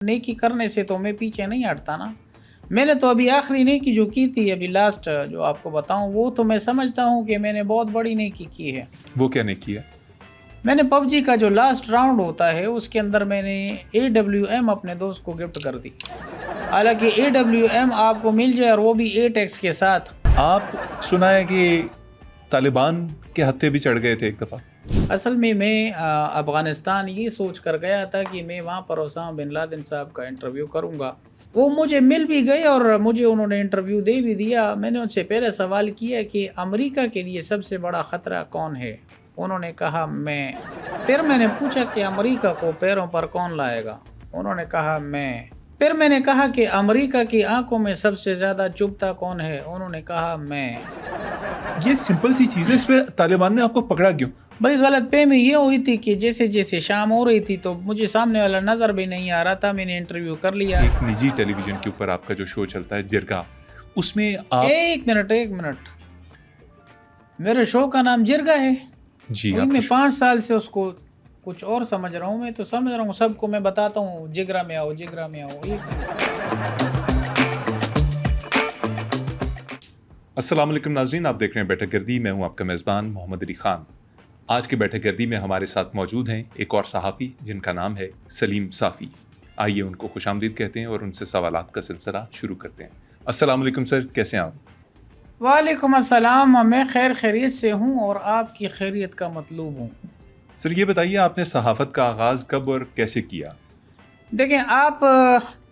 नेकी करने से तो मैं पीछे नहीं हटता ना। मैंने तो अभी आखिरी नेकी जो की थी, अभी लास्ट जो आपको बताऊं, वो तो मैं समझता हूं कि मैंने बहुत बड़ी नेकी की है। वो क्या नेकी है? मैंने पबजी का जो लास्ट राउंड होता है उसके अंदर मैंने AWM अपने दोस्त को गिफ्ट कर दी। हालांकि AWM आपको मिल जाए और वो भी 8x के साथ। आप सुना है कि तालिबान के हत्थे भी चढ़ गए थे एक दफ़ा। असल में मैं अफ़गानिस्तान ये सोच कर गया था कि मैं वहाँ पर ओसामा बिन लादेन साहब का इंटरव्यू करूँगा। वो मुझे मिल भी गए और मुझे उन्होंने इंटरव्यू दे भी दिया। मैंने उनसे पहले सवाल किया कि अमेरिका के लिए सबसे बड़ा ख़तरा कौन है? उन्होंने कहा मैं। फिर मैंने पूछा कि अमेरिका को पैरों पर कौन लाएगा? उन्होंने कहा मैं। फिर मैंने कहा कि अमेरिका की आंखों में सबसे ज़्यादा चुभता कौन है? उन्होंने कहा मैं। ये सिंपल सी चीज़ है, इस पे तालिबान ने आपको पकड़ा क्यों? भाई गलतफ़हमी ये हुई थी कि जैसे-जैसे शाम हो रही थी तो मुझे सामने वाला नज़र भी नहीं आ रहा था, मैंने इंटरव्यू कर लिया। एक निजी टेलीविज़न के ऊपर आपका जो शो चलता है जिरगा, उसमें आप 1 मिनट, 1 मिनट। मेरे शो का नाम जिरगा है। जी, वही आपका मैं शो 5 साल से उसको कुछ और समझ रहा हूँ। मैं तो समझ रहा हूँ सबको मैं बताता हूँ जिगरा में आओ, जिगरा में आओ। 1 मिनट। अस्सलाम वालेकुम नाज़रीन, आप देख रहे हैं बैठक गर्दी। मैं हूं आपका मेज़बान मोहम्मद अली ख़ान। आज के बैठक गर्दी में हमारे साथ मौजूद हैं एक और सहाफ़ी जिनका नाम है सलीम साफ़ी। आइए उनको खुशामदीद कहते हैं और उनसे सवालात का सिलसिला शुरू करते हैं। अस्सलाम वालेकुम सर, कैसे हैं आप? वालेकुम अस्सलाम, मैं खैर खैरियत से हूँ और आपकी खैरियत का मतलूब हूँ। सर ये बताइए, आपने सहाफ़त का आगाज़ कब और कैसे किया? देखें आप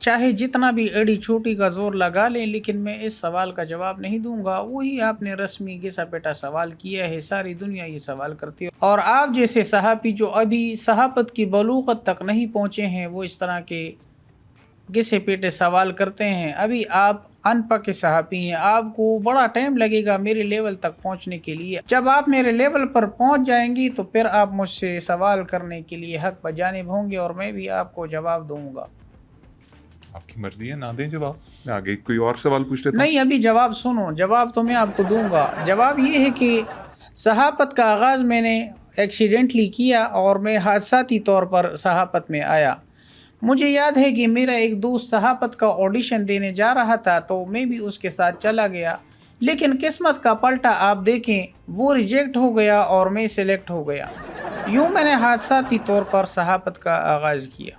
चाहे जितना भी एड़ी चोटी का ज़ोर लगा लें, लेकिन मैं इस सवाल का जवाब नहीं दूंगा। वही आपने रस्मी घिसा पेटा सवाल किया है, सारी दुनिया ये सवाल करती है और आप जैसे सहाफ़ी जो अभी सहाफ़त की बलूगत तक नहीं पहुँचे हैं वो इस तरह के घिसे पेटे सवाल करते हैं। अभी आप अनपढ़ सहाफ़ी हैं, आपको बड़ा टाइम लगेगा मेरे लेवल तक पहुंचने के लिए। जब आप मेरे लेवल पर पहुंच जाएंगी तो फिर आप मुझसे सवाल करने के लिए हक बजानिब होंगे और मैं भी आपको जवाब दूंगा। आपकी मर्ज़ी है, ना दें जवाब, मैं आगे कोई और सवाल पूछ लेता हूँ। नहीं, अभी जवाब सुनो, जवाब तो मैं आपको दूंगा। जवाब ये है कि सहाफ़त का आगाज़ मैंने एक्सीडेंटली किया और मैं हादसाती तौर पर सहाफ़त में आया। मुझे याद है कि मेरा एक दोस्त सहाफ़त का ऑडिशन देने जा रहा था तो मैं भी उसके साथ चला गया, लेकिन किस्मत का पलटा आप देखें, वो रिजेक्ट हो गया और मैं सिलेक्ट हो गया। यूँ मैंने हादसाती तौर पर सहाफ़त का आगाज़ किया।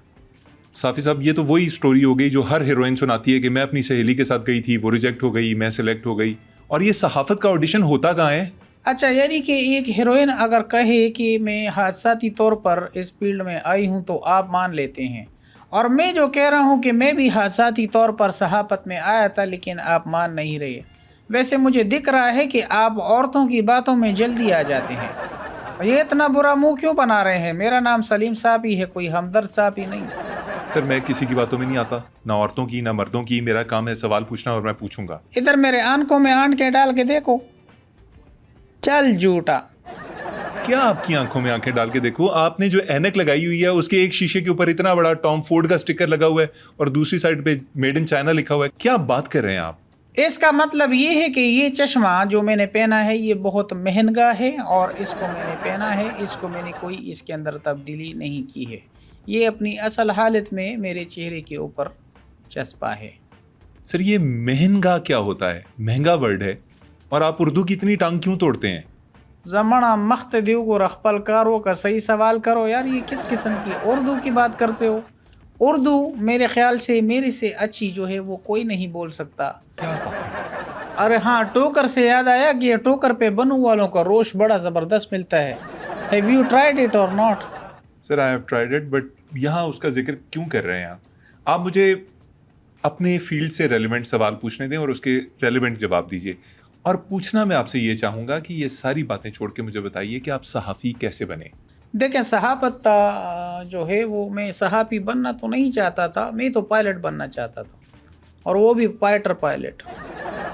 साफ़ी साहब, ये तो वही स्टोरी हो गई जो हर हीरोइन सुनाती है कि मैं अपनी सहेली के साथ गई थी, वो रिजेक्ट हो गई, मैं सिलेक्ट हो गई। और ये सहाफ़त का ऑडिशन होता कहाँ है? अच्छा, यानी कि एक हीरोइन अगर कहे कि मैं हादसाती तौर पर इस फील्ड में आई हूँ तो आप मान लेते हैं, और मैं जो कह रहा हूँ कि मैं भी हादसाती तौर पर सहाफ़त में आया था लेकिन आप मान नहीं रहे। वैसे मुझे दिख रहा है कि आप औरतों की बातों में जल्दी आ जाते हैं। ये इतना बुरा मुंह क्यों बना रहे हैं? मेरा नाम सलीम साहब ही है, कोई हमदर्द साहब ही नहीं। सर मैं किसी की बातों में नहीं आता, ना औरतों की ना मर्दों की। मेरा काम है सवाल पूछना और मैं पूछूंगा। इधर मेरे आंखों में आंखें डाल के देखो। चल झूठा। क्या आपकी आंखों में आंखें डाल के देखो? आपने जो ऐनक लगाई हुई है उसके एक शीशे के ऊपर इतना बड़ा टॉम फोर्ड का स्टिकर लगा हुआ है और दूसरी साइड पे मेड इन चाइना लिखा हुआ है। क्या बात कर रहे हैं आप? इसका मतलब ये है कि ये चश्मा जो मैंने पहना है ये बहुत महंगा है और इसको मैंने पहना है, इसको मैंने कोई इसके अंदर तब्दीली नहीं की है। ये अपनी असल हालत में मेरे चेहरे के ऊपर चस्पा है। सर ये महंगा क्या होता है? महंगा वर्ड है और आप उर्दू की इतनी टांग क्यों तोड़ते हैं? जमाना मख्त दियो को रखपल कारो का सही सवाल करो यार, ये किस किस्म की उर्दू की बात करते हो? उर्दू मेरे ख्याल से मेरे से अच्छी जो है वो कोई नहीं बोल सकता। क्या बात है? अरे हाँ, टोकर से याद आया कि टोकर पे बनू वालों का रोश बड़ा ज़बरदस्त मिलता है। हैव यू ट्राइड इट और not? Sir I have tried it, but यहाँ उसका जिक्र क्यों कर रहे हैं आप मुझे अपने फील्ड से रेलिवेंट सवाल पूछने दें और उसके रेलिवेंट जवाब दीजिए। और पूछना मैं आपसे ये चाहूँगा कि ये सारी बातें छोड़ के मुझे बताइए कि आप सहाफ़ी कैसे बने? देखें, सहाफ़त जो है वो मैं सहाफ़ी बनना तो नहीं चाहता था, मैं तो पायलट बनना चाहता था और वो भी फाइटर पायलट।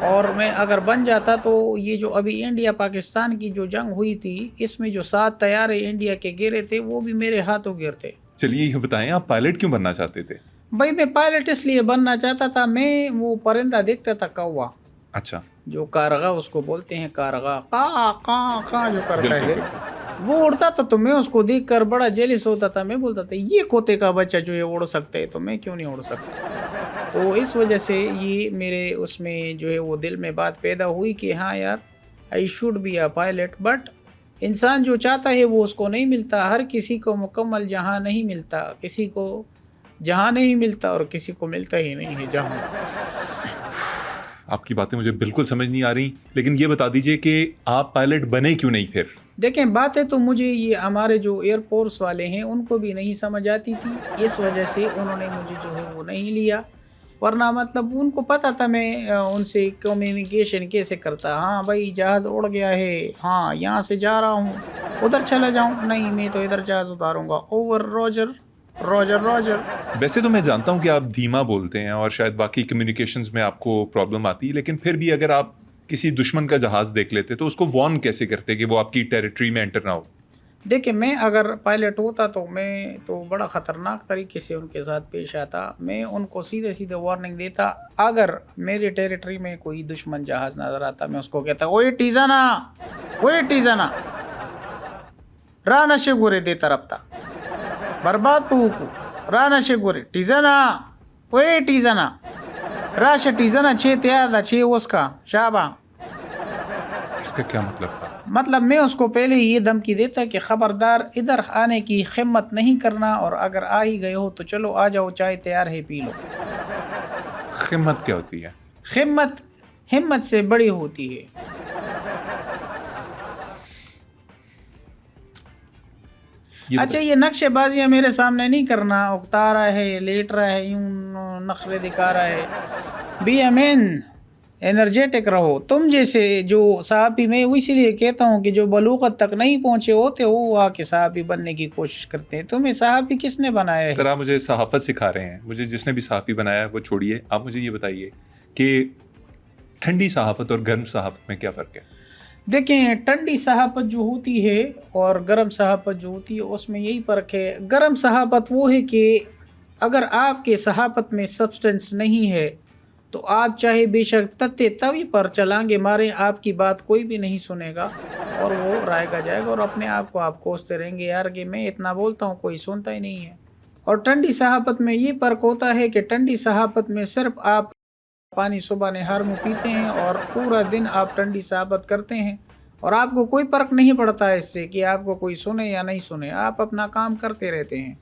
और मैं अगर बन जाता तो ये जो अभी इंडिया पाकिस्तान की जो जंग हुई थी इसमें जो 7 तैयारे इंडिया के गिरे थे वो भी मेरे हाथों गिरते। चलिए ये बताएं, आप पायलट क्यों बनना चाहते थे? भाई मैं पायलट इसलिए बनना चाहता था, मैं वो परिंदा देखता था कौवा, अच्छा। जो कारगा उसको बोलते हैं, कारगा का जो करता बिल्कुल है। बिल्कुल। वो उड़ता था तो मैं उसको देखकर बड़ा जेलिस होता था। मैं बोलता था ये कोते का बच्चा जो है उड़ सकता है तो मैं क्यों नहीं उड़ सकता। तो इस वजह से ये मेरे उसमें जो है वो दिल में बात पैदा हुई कि हाँ यार, I should be a pilot. But इंसान जो चाहता है वो उसको नहीं मिलता। हर किसी को मुकम्मल जहाँ नहीं मिलता, किसी को जहाँ नहीं मिलता और किसी को मिलता ही नहीं है जहाँ। आपकी बातें मुझे बिल्कुल समझ नहीं आ रही, लेकिन ये बता दीजिए कि आप पायलट बने क्यों नहीं फिर? देखें, बातें तो मुझे ये हमारे जो एयरफोर्स वाले हैं उनको भी नहीं समझ आती थी, इस वजह से उन्होंने मुझे जो है वो नहीं लिया। वरना मतलब उनको पता था मैं उनसे कम्युनिकेशन कैसे करता। हाँ भाई, जहाज़ उड़ गया है, हाँ यहाँ से जा रहा हूँ, उधर चला जाऊँ, नहीं मैं तो इधर जहाज़ उतारूँगा, ओवर रॉजर रॉजर रॉजर। वैसे तो मैं जानता हूँ कि आप धीमा बोलते हैं और शायद बाकी कम्युनिकेशंस में आपको प्रॉब्लम आती है, लेकिन फिर भी अगर आप किसी दुश्मन का जहाज देख लेते तो उसको वार्न कैसे करते कि वो आपकी टेरिटरी में एंटर ना हो? देखिए, मैं अगर पायलट होता तो मैं तो बड़ा ख़तरनाक तरीके से उनके साथ पेश आता। मैं उनको सीधे सीधे वार्निंग देता। अगर मेरी टेरिटरी में कोई दुश्मन जहाज़ नज़र आता, मैं उसको कहता, ओए टीज़ाना, ओए टीज़ाना, राना शेगुरे देता रफ्ता बर्बाद पुहुकू, राना शेगुरे टीज़ाना, ओए टीज़ाना, राशा टीज़ाना छे त्यादा छे उसका शाबा। इसका क्या मतलब था? मतलब मैं उसको पहले ही ये धमकी देता कि ख़बरदार इधर आने की हिम्मत नहीं करना, और अगर आ ही गए हो तो चलो आ जाओ, चाय तैयार है पी लो। हिम्मत क्या होती है? हिम्मत हिम्मत से बड़ी होती है। ये अच्छा, ये नक्शेबाजियाँ मेरे सामने नहीं करना। उकता रहा है, लेट रहा है, यूं नखरे दिखा रहा है। बी अमेन, एनर्जेटिक रहो। तुम जैसे जो सहाफ़ी, मैं वो इसीलिए कहता हूँ कि जो बलूगत तक नहीं पहुँचे होते वो आके सहाफ़ी बनने की कोशिश करते हैं। तुम्हें सहाफ़ी किसने बनाया सर, है? आप मुझे सहाफ़त सिखा रहे हैं। मुझे जिसने भी सहाफ़ी बनाया है वो छोड़िए। आप मुझे ये बताइए कि ठंडी सहाफ़त और गर्म सहाफ़त में क्या फ़र्क है? देखें, ठंडी सहाफ़त जो होती है और गर्म सहाफ़त जो होती है उसमें यही फ़र्क है। गर्म सहाफ़त वो है कि अगर आपके सहाफ़त में सब्सटेंस नहीं है तो आप चाहे बेशक तत्ते तवी पर चलांगे मारें, आपकी बात कोई भी नहीं सुनेगा और वो रायगा जाएगा और अपने आप को आप कोसते रहेंगे यार कि मैं इतना बोलता हूँ कोई सुनता ही नहीं है। और ठंडी सहाफ़त में ये फ़र्क होता है कि ठंडी सहाफ़त में सिर्फ आप पानी सुबह नहर में पीते हैं और पूरा दिन आप ठंडी सहाफ़त करते हैं और आपको कोई फ़र्क नहीं पड़ता है इससे कि आपको कोई सुने या नहीं सुने, आप अपना काम करते रहते हैं।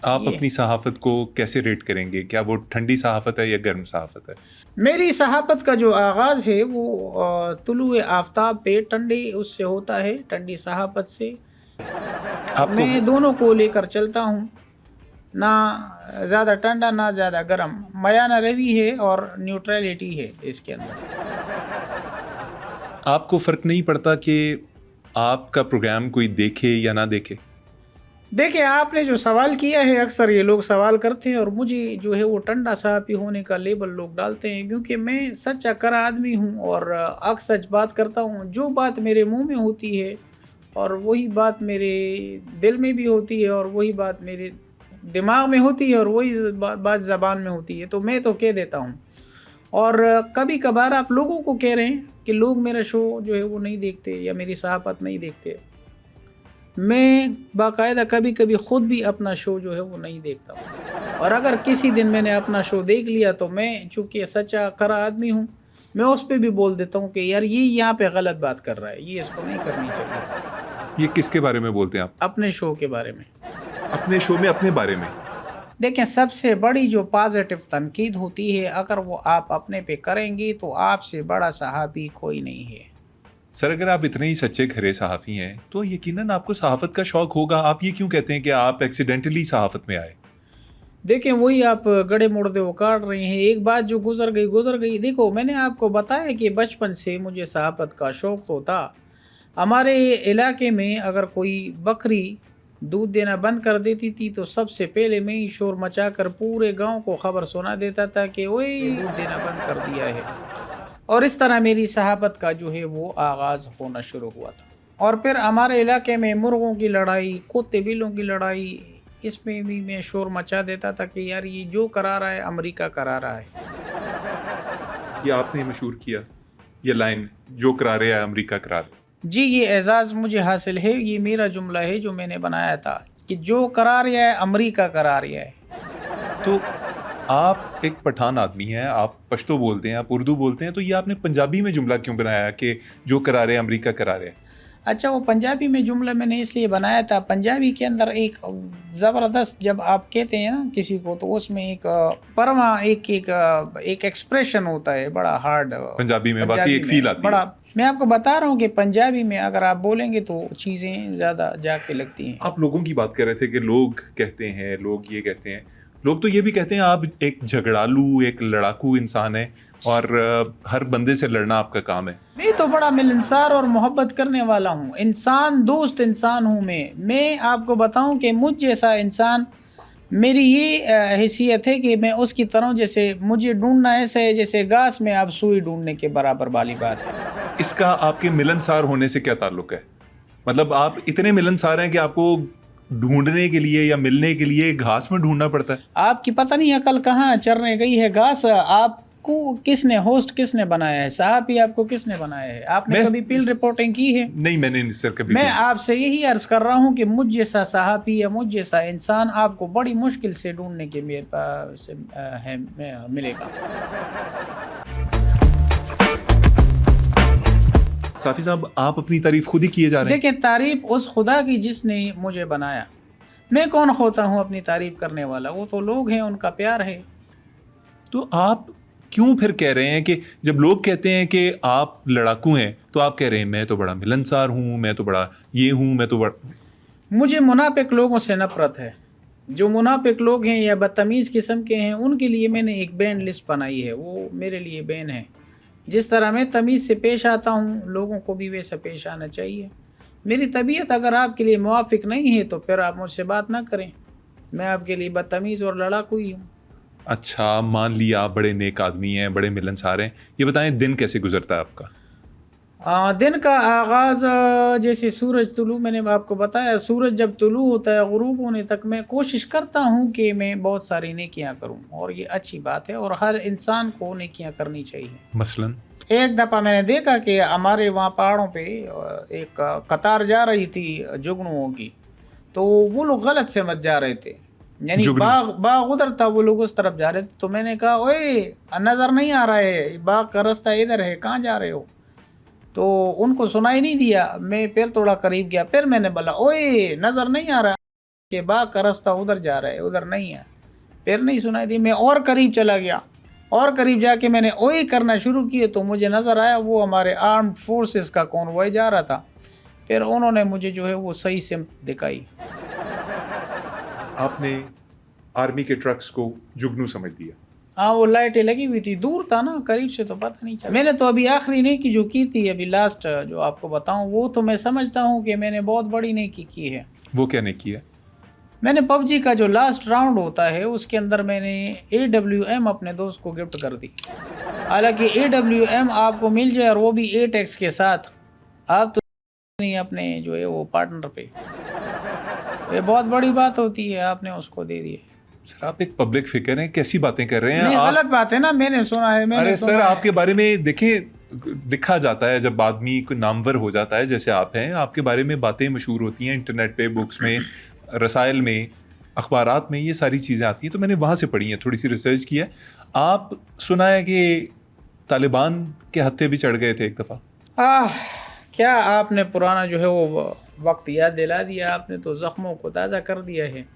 आप ये अपनी सहाफ़त को कैसे रेट करेंगे? क्या वो ठंडी सहाफ़त है या गर्म सहाफ़त है? मेरी सहाफ़त का जो आगाज़ है वो तुलुए आफ़ताब पे ठंडी उससे होता है, ठंडी सहाफ़त से। आपको मैं दोनों को लेकर चलता हूँ, ना ज़्यादा ठंडा ना ज़्यादा गर्म, मयाना रवि है और न्यूट्रलिटी है इसके अंदर। आपको फ़र्क नहीं पड़ता कि आपका प्रोग्राम कोई देखे या ना देखे? देखिए, आपने जो सवाल किया है अक्सर ये लोग सवाल करते हैं और मुझे जो है वो ठंडा सहाफ़ी होने का लेबल लोग डालते हैं, क्योंकि मैं सच्चा करा आदमी हूँ और अक सच बात करता हूँ। जो बात मेरे मुंह में होती है और वही बात मेरे दिल में भी होती है और वही बात मेरे दिमाग में होती है और वही बात ज़बान में होती है, तो मैं तो कह देता हूँ। और कभी कभार आप लोगों को कह रहे हैं कि लोग मेरा शो जो है वो नहीं देखते या मेरी सहाफ़त नहीं देखते। मैं बाकायदा कभी कभी ख़ुद भी अपना शो जो है वो नहीं देखता हूँ, और अगर किसी दिन मैंने अपना शो देख लिया तो मैं चूँकि सच्चा खरा आदमी हूँ, मैं उस पे भी बोल देता हूँ कि यार ये यहाँ पे गलत बात कर रहा है, ये इसको नहीं करनी चाहिए था। ये किसके बारे में बोलते हैं आप? अपने शो के बारे में। अपने शो में अपने बारे में? देखें, सबसे बड़ी जो पॉजिटिव तनकीद होती है अगर वो आप अपने पे करेंगे तो आपसे बड़ा सहाफ़ी कोई नहीं है। सर, अगर आप इतने ही सच्चे खरे सहाफ़ी हैं तो यकीनन आपको सहाफ़त का शौक़ होगा। आप ये क्यों कहते हैं कि आप एक्सीडेंटली सहाफ़त में आए? देखें, वही आप गड़े मुड़दे वो काट रहे हैं। एक बात जो गुज़र गई गुज़र गई। देखो, मैंने आपको बताया कि बचपन से मुझे सहाफ़त का शौक़ तो था। हमारे इलाके में अगर कोई बकरी दूध देना बंद कर देती थी तो सबसे पहले मैं ही शोर मचाकर पूरे गांव को ख़बर सुना देता था कि ओए दूध देना बंद कर दिया है। और इस तरह मेरी सहाफ़त का जो है वो आगाज़ होना शुरू हुआ था। और फिर हमारे इलाके में मुर्गों की लड़ाई, कुत्ते बिल्लों की लड़ाई, इसमें भी मैं शोर मचा देता था कि यार ये जो करा रहा है अमेरिका करा रहा है। ये आपने मशहूर किया ये लाइन, जो करा रहे हैं अमेरिका करा रहे। जी, ये एज़ाज़ मुझे हासिल है, ये मेरा जुमला है जो मैंने बनाया था कि जो करा रिया है, अमरीका करा रिया है। तो आप एक पठान आदमी हैं, आप पश्तो बोलते हैं, आप उर्दू बोलते हैं, तो ये आपने पंजाबी में जुमला क्यों बनाया कि जो करा रहे हैं, अमरीका करा रहे हैं? अच्छा, वो पंजाबी में जुमला मैंने इसलिए बनाया था, पंजाबी के अंदर एक ज़बरदस्त जब आप कहते हैं ना किसी को, तो उसमें एक परमा एक एक्सप्रेशन होता है बड़ा हार्ड पंजाबी में वाक़ई पंजाबी एक में फ़ील आती है। बड़ा। मैं आपको बता रहा हूँ कि पंजाबी में अगर आप बोलेंगे तो चीज़ें ज़्यादा जाके लगती हैं। आप लोगों की बात कर रहे थे कि लोग कहते हैं, लोग ये कहते हैं, लोग तो ये भी कहते हैं आप एक झगड़ालू, एक लड़ाकू इंसान हैं और हर बंदे से लड़ना आपका काम है। मैं तो बड़ा मिलनसार और मोहब्बत करने वाला हूँ, इंसान दोस्त इंसान हूँ मैं आपको बताऊँ कि मुझ जैसा इंसान, मेरी ये हैसियत है कि मैं उसकी तरह, जैसे मुझे ढूंढना ऐसा है जैसे घास में आप सुई ढूंढने के बराबर वाली बात है। इसका आपके मिलनसार होने से क्या ताल्लुक है? मतलब आप इतने मिलनसार हैं कि आपको ढूँढने के लिए या मिलने के लिए घास में ढूँढना पड़ता है? आपकी पता नहीं अकल कहाँ चरने गई है, घास आपको किसने होस्ट किसने बनाया है, साहब ही आपको किसने बनाया है? आपने मैं कभी फील्ड रिपोर्टिंग की है? नहीं, मैंने सर कभी मैं नहीं। आपसे यही अर्ज कर रहा हूँ कि मुझ जैसा सहाफ़ी या मुझ जैसा इंसान आपको बड़ी मुश्किल से ढूंढने के मिलेगा। साफ़ी साहब, आप अपनी तारीफ़ खुद ही किए जा रहे हैं। देखिए, तारीफ उस खुदा की जिसने मुझे बनाया। मैं कौन होता हूँ अपनी तारीफ करने वाला? वो तो लोग हैं, उनका प्यार है। तो आप क्यों फिर कह रहे हैं कि जब लोग कहते हैं कि आप लड़ाकू हैं, तो आप कह रहे हैं मैं तो बड़ा मिलनसार हूँ, मैं तो बड़ा ये हूँ, मैं तो बड़ा। मुझे मुनाफिक लोगों से नफरत है। जो मुनाफिक लोग हैं या बदतमीज़ किस्म के हैं, उनके लिए मैंने एक बैन लिस्ट बनाई है, वो मेरे लिए बैन है। जिस तरह मैं तमीज़ से पेश आता हूँ, लोगों को भी वैसा पेश आना चाहिए। मेरी तबीयत अगर आपके लिए मुवाफिक नहीं है तो फिर आप मुझसे बात ना करें। मैं आपके लिए बदतमीज़ और लड़ाकू ही हूँ। अच्छा, मान लिया आप बड़े नेक आदमी हैं, बड़े मिलनसार हैं। ये बताएं दिन कैसे गुजरता है आपका? दिन का आगाज़ जैसे सूरज तुलू, मैंने आपको बताया सूरज जब तुलू होता है ग़ुरूब होने तक मैं कोशिश करता हूँ कि मैं बहुत सारी नेकियां करूँ, और ये अच्छी बात है और हर इंसान को नेकियां करनी चाहिए। मसलन? एक दफ़ा मैंने देखा कि हमारे वहाँ पहाड़ों पे एक कतार जा रही थी जुगनुओं की, तो वो लोग गलत समझ जा रहे थे, यानी जुगनू? बाग बाग उधर था, वो लोग उस तरफ जा रहे थे। तो मैंने कहा, ओए नज़र नहीं आ रहा है, बाग का रास्ता इधर है, कहाँ जा रहे हो? तो उनको सुनाई नहीं दिया। मैं फिर थोड़ा करीब गया, फिर मैंने बोला, ओए नज़र नहीं आ रहा कि बाग का रास्ता उधर जा रहा है, उधर नहीं है। फिर नहीं सुनाई दी, मैं और करीब चला गया, और करीब जाके मैंने ओए करना शुरू किए, तो मुझे नज़र आया वो हमारे आर्म्ड फोर्सेस का कॉन्वॉय जा रहा था। फिर उन्होंने मुझे जो है वो सही सिम्त दिखाई। आपने आर्मी के ट्रक्स को जुगनू समझ दिया? हाँ, वो लाइटें लगी हुई थी, दूर था ना, करीब से तो पता नहीं चला। मैंने तो अभी आखिरी नेकी जो की थी, अभी लास्ट जो आपको बताऊं, वो तो मैं समझता हूँ कि मैंने बहुत बड़ी नेकी की है। वो क्या नेकी है? मैंने पबजी का जो लास्ट राउंड होता है उसके अंदर मैंने AWM अपने दोस्त को गिफ्ट कर दी। हालांकि AWM आपको मिल जाए और वो भी 8x के साथ, आप तो नहीं अपने जो है वो पार्टनर पे, ये बहुत बड़ी बात होती है, आपने उसको दे दिए। सर, आप एक पब्लिक फिगर हैं, कैसी बातें कर रहे हैं नहीं, आप? गलत बात है ना, मैंने सुना है, मैंने अरे सुना सर, है। आपके बारे में देखिए, लिखा जाता है जब आदमी को नामवर हो जाता है, जैसे आप हैं, आपके बारे में बातें मशहूर होती हैं इंटरनेट पे, बुक्स में, रसायल में, अखबारात में, ये सारी चीज़ें आती हैं, तो मैंने वहाँ से पढ़ी हैं, थोड़ी सी रिसर्च की है। आप सुना है कि तालिबान के हत्थे भी चढ़ गए थे एक दफ़ा? क्या आपने पुराना जो है वो वक्त याद दिला दिया, आपने तो ज़ख्मों को ताज़ा कर दिया है।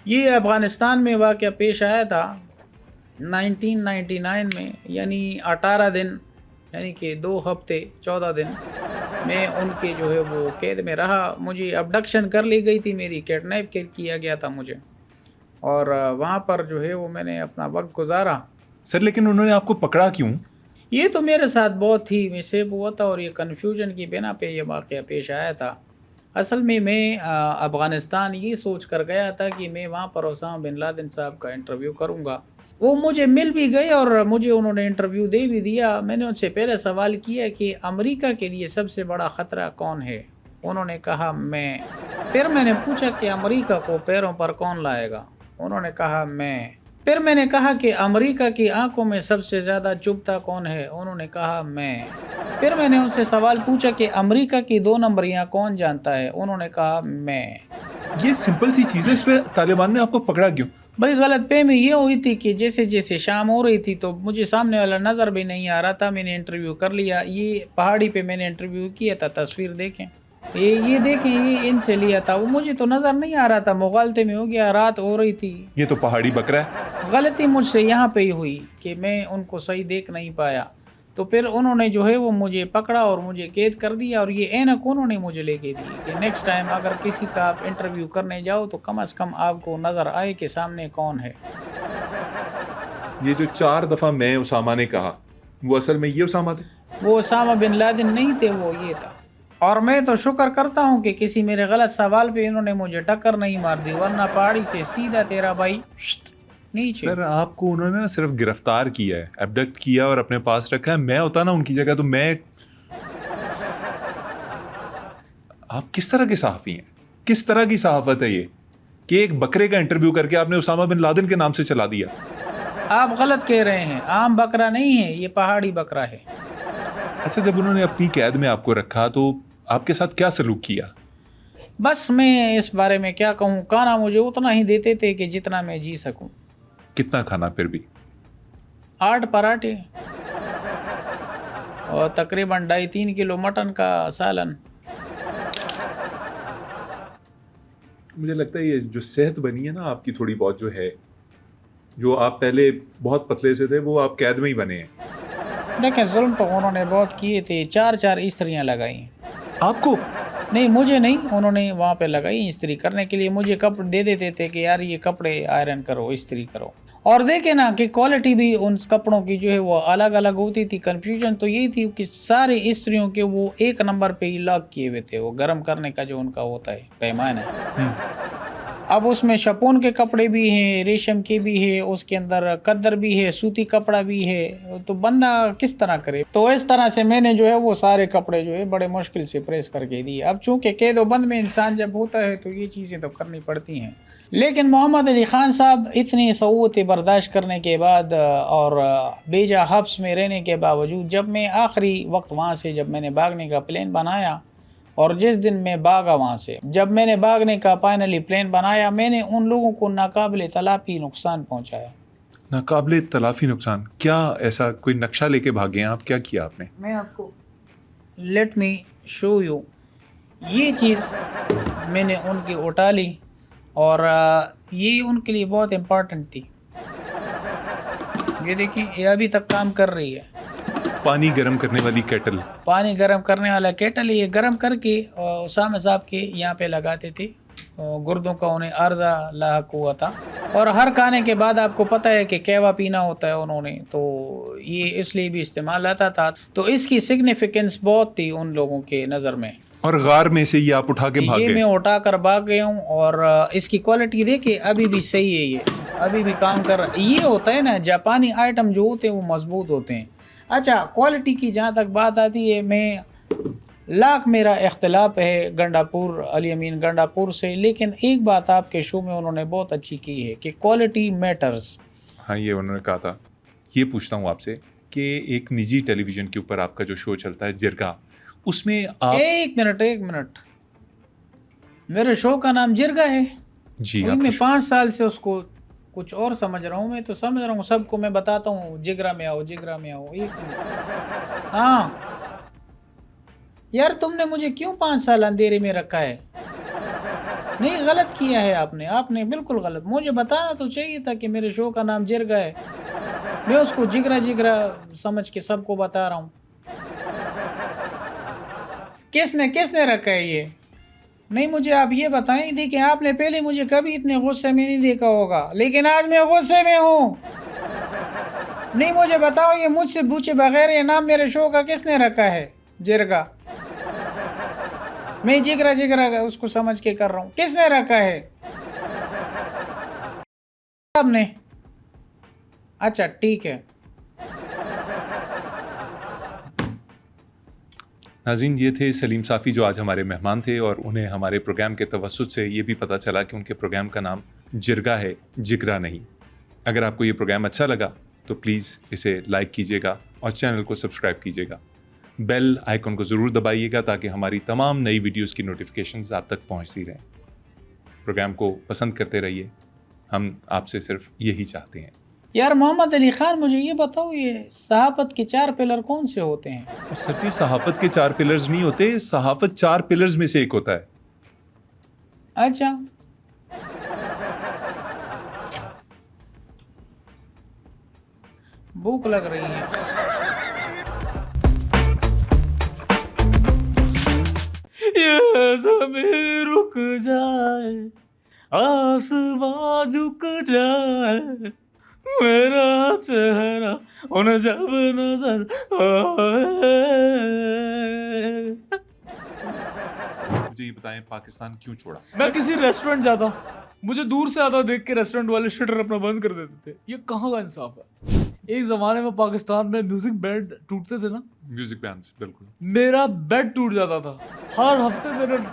ये अफ़गानिस्तान में वाक़या पेश आया था 1999 में, यानी 18 दिन, यानी कि 2 हफ्ते 14 दिन मैं उनके जो है वो कैद में रहा। मुझे अबडक्शन कर ली गई थी, मेरी किडनैप किया गया था मुझे, और वहाँ पर जो है वो मैंने अपना वक्त गुजारा। सर, लेकिन उन्होंने आपको पकड़ा क्यों? ये तो मेरे साथ बहुत ही मिसहेप हुआ था और ये कन्फ्यूजन की बिना पे ये वाक़या पेश आया था। असल में मैं अफ़गानिस्तान ये सोच कर गया था कि मैं वहाँ पर ओसामा बिन लादेन साहब का इंटरव्यू करूँगा। वो मुझे मिल भी गए और मुझे उन्होंने इंटरव्यू दे भी दिया। मैंने उनसे पहले सवाल किया कि अमेरिका के लिए सबसे बड़ा ख़तरा कौन है? उन्होंने कहा मैं। फिर मैंने पूछा कि अमेरिका को पैरों पर कौन लाएगा? उन्होंने कहा मैं। फिर मैंने कहा कि अमेरिका की आंखों में सबसे ज़्यादा चुभता कौन है? उन्होंने कहा मैं। फिर मैंने उनसे सवाल पूछा कि अमेरिका की 2 नंबरियाँ कौन जानता है? उन्होंने कहा मैं। ये सिंपल सी चीज़ है, इस पे तालिबान ने आपको पकड़ा क्यों? भाई गलतफ़हमी ये हुई थी कि जैसे-जैसे शाम हो रही थी तो मुझे सामने वाला नज़र भी नहीं आ रहा था, मैंने इंटरव्यू कर लिया। ये पहाड़ी पे मैंने इंटरव्यू किया था, तस्वीर देखें। ये देखें, ये इनसे लिया था, वो मुझे तो नज़र नहीं आ रहा था, मुगालते में हो गया, रात हो रही थी। ये तो पहाड़ी बकरा है। गलती मुझसे यहाँ पे ही हुई कि मैं उनको सही देख नहीं पाया। तो फिर उन्होंने जो है वो मुझे पकड़ा और मुझे कैद कर दिया और ये ऐनक उन्होंने मुझे लेके दी कि नेक्स्ट टाइम अगर किसी का आप इंटरव्यू करने जाओ तो कम से कम आपको नज़र आए कि सामने कौन है। ये जो 4 दफ़ा मैं उसामा ने कहा, वो असल में ये उसामा थे? वो उसामा बिन लादेन नहीं थे, वो ये था। और मैं तो शुक्र करता हूँ कि किसी मेरे गलत सवाल पे इन्होंने मुझे टक्कर नहीं मार दी, वरना पहाड़ी से सीधा तेरा भाई नीचे। सर आपको उन्होंने ना सिर्फ गिरफ्तार किया है, एब्डक्ट किया और अपने पास रखा है। मैं होता ना उनकी जगह तो मैं। आप किस तरह के सहाफ़ी हैं? किस तरह की सहाफ़त है ये कि एक बकरे का इंटरव्यू करके आपने उसामा बिन लादेन के नाम से चला दिया? आप गलत कह रहे हैं, आम बकरा नहीं है, ये पहाड़ी बकरा है। अच्छा, जब उन्होंने अपनी कैद में आपको रखा तो आपके साथ क्या सलूक किया? बस मैं इस बारे में क्या कहूँ, खाना मुझे उतना ही देते थे कि जितना मैं जी सकूँ। कितना खाना फिर भी? 8 पराठे और तकरीबन 2.5-3 किलो मटन का सालन। मुझे लगता है ये जो सेहत बनी है ना आपकी थोड़ी बहुत जो है, जो आप पहले बहुत पतले से थे वो आप कैद में ही बने हैं। देखें, जुल्म तो उन्होंने बहुत किए थे, 4-4 स्त्रियाँ लगाई। आपको? नहीं, मुझे नहीं, उन्होंने वहाँ पे लगाई इस्त्री करने के लिए। मुझे कपड़े दे देते थे कि यार ये कपड़े आयरन करो, इस्त्री करो। और देखे ना कि क्वालिटी भी उन कपड़ों की जो है वो अलग अलग होती थी। कन्फ्यूजन तो यही थी कि सारे इस्त्रियों के वो एक नंबर पे ही लॉक किए हुए थे, वो गर्म करने का जो उनका होता है पैमाना। अब उसमें शपोन के कपड़े भी हैं, रेशम के भी है, उसके अंदर कद्दर भी है, सूती कपड़ा भी है, तो बंदा किस तरह करे। तो इस तरह से मैंने जो है वो सारे कपड़े जो है बड़े मुश्किल से प्रेस करके दिए। अब चूंकि कैदो बंद में इंसान जब होता है तो ये चीज़ें तो करनी पड़ती हैं। लेकिन मोहम्मद अली ख़ान साहब इतनी सऊवतें बर्दाश्त करने के बाद और बेजा हब्स में रहने के बावजूद, जब मैं आखिरी वक्त वहाँ से जब मैंने भागने का प्लान बनाया और जिस दिन मैं भागा वहाँ से, जब मैंने भागने का फाइनली प्लान बनाया, मैंने उन लोगों को नाकाबिले तलाफी नुकसान पहुँचाया। नाकाबिले तलाफी नुकसान? क्या ऐसा कोई नक्शा लेके भागे हैं आप? क्या किया आपने? मैं आपको लेट मी शो यू, ये चीज़ मैंने उनकी उठा ली और ये उनके लिए बहुत इम्पोर्टेंट थी। ये देखिए, ये अभी तक काम कर रही है। पानी गर्म करने वाली केटल। पानी गर्म करने वाला केटल, ये गर्म करके उसामा साहब के यहाँ पे लगाते थे। गुर्दों का उन्हें अर्जा लाहक हुआ था और हर खाने के बाद आपको पता है कि कहवा पीना होता है उन्होंने, तो ये इसलिए भी इस्तेमाल आता था। तो इसकी सिग्निफिकेंस बहुत थी उन लोगों के नज़र में। और गार में से ये आप उठा के भाग ये गए? मैं उठा कर भाग गया हूँ और इसकी क्वालिटी देखिए अभी भी सही है, ये अभी भी काम कर रहा है। ये होता है ना, जापानी आइटम जो होते हैं वो मजबूत होते हैं। अच्छा, क्वालिटी की जहाँ तक बात आती है, मैं लाख मेरा इख्तलाफ है गंडापुर अली अमीन गंडापुर से, लेकिन एक बात आपके शो में उन्होंने बहुत अच्छी की है कि क्वालिटी मैटर्स। हाँ, ये उन्होंने कहा था। ये पूछता हूँ आपसे कि एक निजी टेलीविज़न के ऊपर आपका जो शो चलता है जिरगा, उसमें आप। एक मिनट, मेरे शो का नाम जिरगा है जी, वही। मैं 5 साल से उसको कुछ और समझ रहा हूँ। मैं तो समझ रहा हूँ सबको मैं बताता हूँ जिगरा में आओ, जिगरा में आओ। एक मिनट, हाँ यार, तुमने मुझे क्यों 5 साल अंधेरे में रखा है? नहीं, गलत किया है आपने बिल्कुल गलत। मुझे बताना तो चाहिए था कि मेरे शो का नाम जिरगा है। मैं उसको जिगरा जिगरा समझ के सबको बता रहा हूँ। किसने रखा है ये? नहीं, मुझे आप ये बताएं। देखिए, आपने पहले मुझे कभी इतने गुस्से में नहीं देखा होगा, लेकिन आज मैं गुस्से में हूँ। नहीं, मुझे बताओ, ये मुझसे पूछे बगैर ये नाम मेरे शो का किसने रखा है? जिरगा। मैं जिगरा जिगरा उसको समझ के कर रहा हूँ। किसने रखा है? आपने? अच्छा, ठीक है। नाज़रीन, ये थे सलीम साफ़ी जो आज हमारे मेहमान थे और उन्हें हमारे प्रोग्राम के तवस्सुत से ये भी पता चला कि उनके प्रोग्राम का नाम जिरगा है, जिगरा नहीं। अगर आपको ये प्रोग्राम अच्छा लगा तो प्लीज़ इसे लाइक कीजिएगा और चैनल को सब्सक्राइब कीजिएगा। बेल आइकन को ज़रूर दबाइएगा ताकि हमारी तमाम नई वीडियोस की नोटिफिकेशंस आप तक पहुंचती रहें। प्रोग्राम को पसंद करते रहिए, हम आपसे सिर्फ यही चाहते हैं। यार मोहम्मद अली खान, मुझे ये बताओ, ये सहाफत के 4 पिलर कौन से होते हैं? और सर जी, सहाफत के 4 पिलर्स नहीं होते, सहाफत 4 पिलर्स में से एक होता है। अच्छा, भूख लग रही है। ये ज़मीं रुक जाए, आसमां झुक जाए, मेरा चेहरा उन जब नजर आए। मुझे ये बताएं, पाकिस्तान क्यों छोड़ा? मैं किसी रेस्टोरेंट जाता, मुझे दूर से आता देख के रेस्टोरेंट वाले शटर अपना बंद कर देते थे। ये कहाँ का इंसाफ है? एक जमाने में पाकिस्तान में म्यूजिक बैंड टूटते थे ना, म्यूजिक बैंड्स, बिल्कुल। मेरा बेड टूट जाता था। हर हफ्ते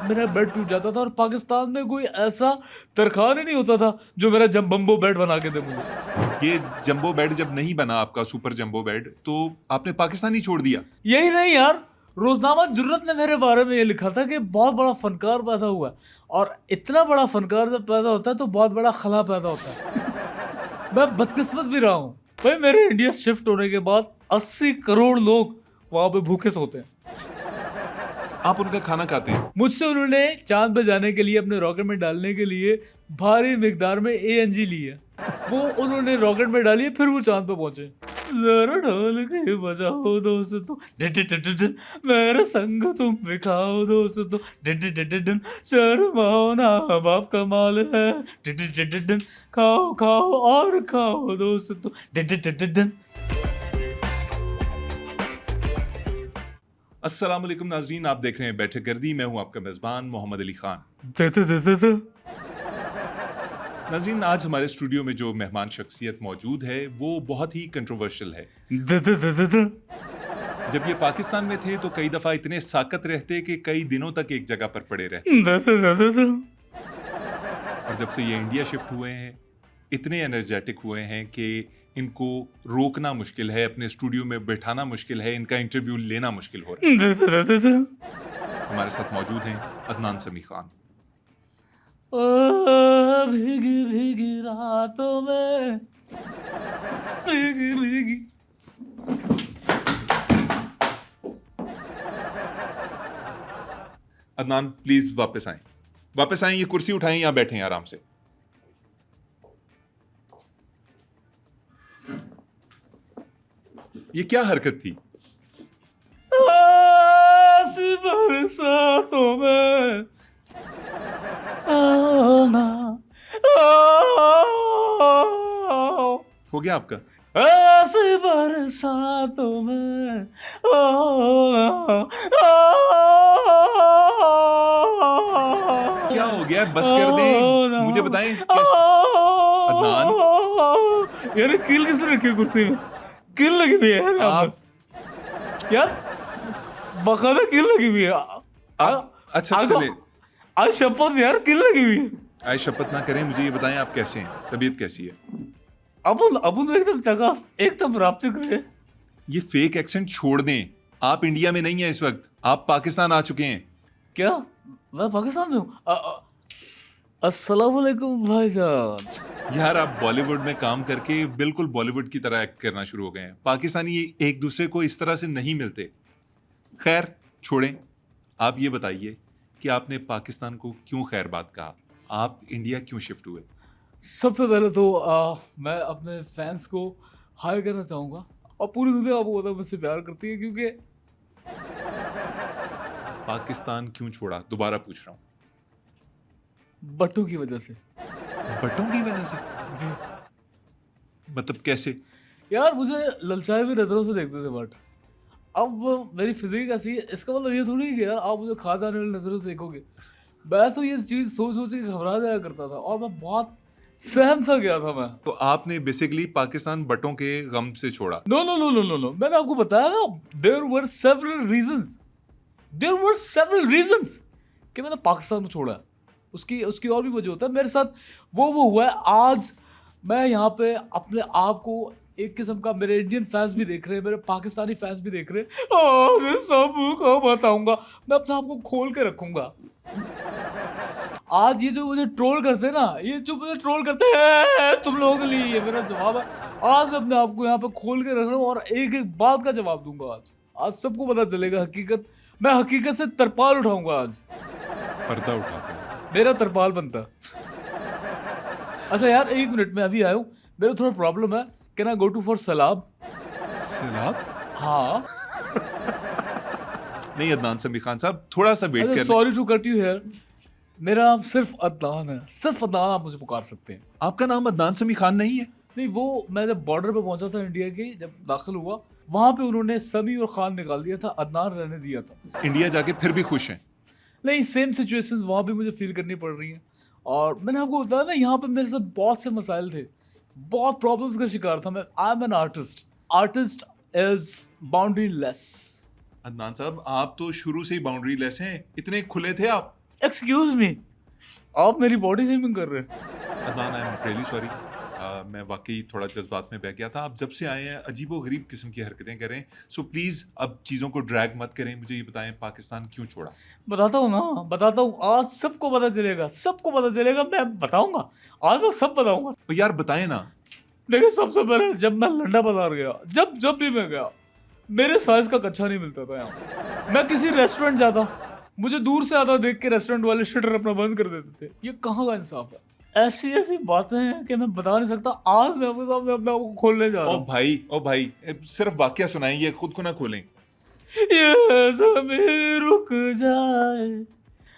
मेरा बेड टूट जाता था और पाकिस्तान में कोई ऐसा तरखान ही नहीं होता था जो मेरा जम्बो बेड बना के दे मुझे। ये जंबो बेड जब नहीं बना आपका सुपर जंबो बेड, तो आपने पाकिस्तान ही छोड़ दिया? यही नहीं यार, रोजनामा जुर्रत ने मेरे बारे में ये लिखा था कि बहुत बड़ा फनकार पैदा हुआ, और इतना बड़ा फनकार जब पैदा होता है तो बहुत बड़ा खला पैदा होता है। मैं बदकिस्मत भी रहा हूँ भाई, मेरे इंडिया शिफ्ट होने के बाद 80 करोड़ लोग वहां पे भूखे सोते हैं। आप उनका खाना खाते हैं? मुझसे उन्होंने चांद पे जाने के लिए, अपने रॉकेट में डालने के लिए भारी मिकदार में ANG ली है। वो उन्होंने रॉकेट में डाली है, फिर वो चांद पे पहुंचे। जरा ढोल के बजाओ दोस्तों, डिडिडिडिडिन, मेरे संग तुम भी खाओ दोस्तों, डिडिडिडिडिन, शर्माओ ना बाप कमाल है, डिडिडिडिडिन, खाओ खाओ और खाओ दोस्तों, डिडिडिडिडिन। अस्सलाम वालेकुम नाजरीन, आप देख रहे हैं बैठक गर्दी। मैं हूं आपका मेजबान मोहम्मद अली खान। नाजरीन, आज हमारे स्टूडियो में जो मेहमान शख्सियत मौजूद है वो बहुत ही कंट्रोवर्शियल है। जब ये पाकिस्तान में थे तो कई दफा इतने साकत रहते कि कई दिनों तक एक जगह पर पड़े रहते, और जब से ये इंडिया शिफ्ट हुए हैं इतने एनर्जेटिक हुए हैं कि इनको रोकना मुश्किल है, अपने स्टूडियो में बैठाना मुश्किल है, इनका इंटरव्यू लेना मुश्किल हो रहा है। हमारे साथ मौजूद हैं अदनान समी खान। ओ भीगी भीगी रातों में, भीगी भीगी। अदनान प्लीज वापस आएं, वापस आएं, ये कुर्सी उठाएं, यहां बैठें आराम से। ये क्या हरकत थी? आस बरसातों में आना, हो गया आपका? आस बरसातों में आना, क्या हो गया? बस कर दें, मुझे बताएं अदनान। यार किल किसने रखी है कुर्सी में? किल लगी हुई है यार यहाँ आप पे। यार बकायदा किल लगी हुई है। अच्छा चले, आज शपथ यार किल लगी हुई है। आए शपथ ना करें, मुझे ये बताएं आप कैसे हैं, तबीयत कैसी है? अबुन एकदम चकास, एकदम रापचिक रहे। ये फेक एक्सेंट छोड़ दें, आप इंडिया में नहीं है इस वक्त, आप पाकिस्तान आ चुके हैं। क्या मैं पाकिस्तान में हूँ? अस्सलाम वालेकुम भाईजान। यार आप बॉलीवुड में काम करके बिल्कुल बॉलीवुड की तरह एक्ट करना शुरू हो गए हैं। पाकिस्तानी एक दूसरे को इस तरह से नहीं मिलते। खैर छोड़ें, आप ये बताइए कि आपने पाकिस्तान को क्यों खैर बात कहा, आप इंडिया क्यों शिफ्ट हुए? सबसे पहले तो मैं अपने फैंस को हाई करना चाहूँगा, और पूरी दुनिया आपको पता है मुझसे प्यार करती है, क्योंकि पाकिस्तान क्यों छोड़ा, दोबारा पूछ रहा हूँ। बट्टों की वजह से। बटों की वजह से? जी मतलब कैसे? यार, मुझे ललचाए हुए नजरों से देखते थे, बट अब मेरी फिजिक ऐसी है, इसका मतलब ये थोड़ी है कि यार आप मुझे खा जाने वाली नजरों से देखोगे। मैं तो ये चीज सोच सोच के घबरा जाया करता था, और मैं बहुत सहम सा गया था मैं। तो आपने बेसिकली पाकिस्तान बटों के गम से छोड़ा? No no no no no no, मैंने आपको बताया ना, देयर वर सेवरल रीजंस कि मैंने पाकिस्तान को छोड़ा। उसकी और भी वजह होता है। मेरे साथ वो हुआ है। आज मैं यहाँ पे अपने आप को एक किस्म का, मेरे इंडियन फैंस भी देख रहे हैं, मेरे पाकिस्तानी फैंस भी देख रहे हैं, आज सबको बताऊंगा, मैं अपने आप को खोल के रखूंगा। आज ये जो मुझे ट्रोल करते हैं ना, ये जो मुझे ट्रोल करते हैं, तुम लोगों के लिए ये मेरा जवाब है। आज मैं अपने आप को यहाँ पे खोल के रख रहा हूँ और एक एक बात का जवाब दूंगा। आज सबको पता चलेगा हकीकत। मैं हकीकत से तरपाल उठाऊंगा आज। पर्दा उठाते हैं। मेरा तरपाल बनता। अच्छा यार, 1 मिनट में अभी आया हूँ, मेरा थोड़ा प्रॉब्लम है। Can I go to for सलाब? सलाब? हाँ। नहीं अदनान समी खान साहब, थोड़ा सा वेट कर। Sorry to cut you here, मेरा नाम सिर्फ अदनान है, सिर्फ अदनान आप मुझे पुकार सकते हैं। आपका नाम अदनान समी खान नहीं है? नहीं, वो मैं जब बॉर्डर पे पहुंचा था इंडिया के, जब दाखिल हुआ वहां पे उन्होंने समी और खान निकाल दिया था, अदनान रहने दिया था। इंडिया जाके फिर भी खुश हैं? नहीं, सेम सिचुएशंस वहां भी मुझे फील करनी पड़ रही हैं। और मैंने आपको बताया ना, यहाँ पे मेरे साथ बहुत से मसाइल थे, बहुत प्रॉब्लम्स का शिकार था मैं। I am an artist, artist is boundary less. Adnan साहब, आप तो शुरू से ही बाउंड्री लेस हैं, इतने खुले थे आप। एक्सक्यूज मी, आप मेरी बॉडी शेमिंग कर रहे हैं। Adnan, I am really sorry, मैं वाकई थोड़ा जज्बात में बह गया था। आप जब से आए हैं अजीबो गरीब किस्म की हरकतें कर रहे हैं। सो प्लीज़ अब चीज़ों को ड्रैग मत करें, मुझे ये बताएं पाकिस्तान क्यों छोड़ा? बताता हूँ ना, बताता हूँ। आज सबको पता चलेगा, सबको पता चलेगा, मैं बताऊंगा। आज मैं सब बताऊंगा। तो यार बताएं ना। देखिए, सबसे पहले जब मैं लंडा बाजार गया, जब भी मैं गया, मेरे साइज का कच्चा नहीं मिलता था यहाँ। मैं किसी रेस्टोरेंट जाता, मुझे दूर से आता देख के रेस्टोरेंट वाले शटर अपना बंद कर देते थे। ये कहाँ का इंसाफ है? ऐसी ऐसी बातें हैं कि मैं बता नहीं सकता। आज मैं आपके सामने अपने आप को खोलने जा रहा हूँ। ओ भाई, सिर्फ वाकया सुनाएं, ये खुद को ना खोलें। ये ज़मीं रुक जाए,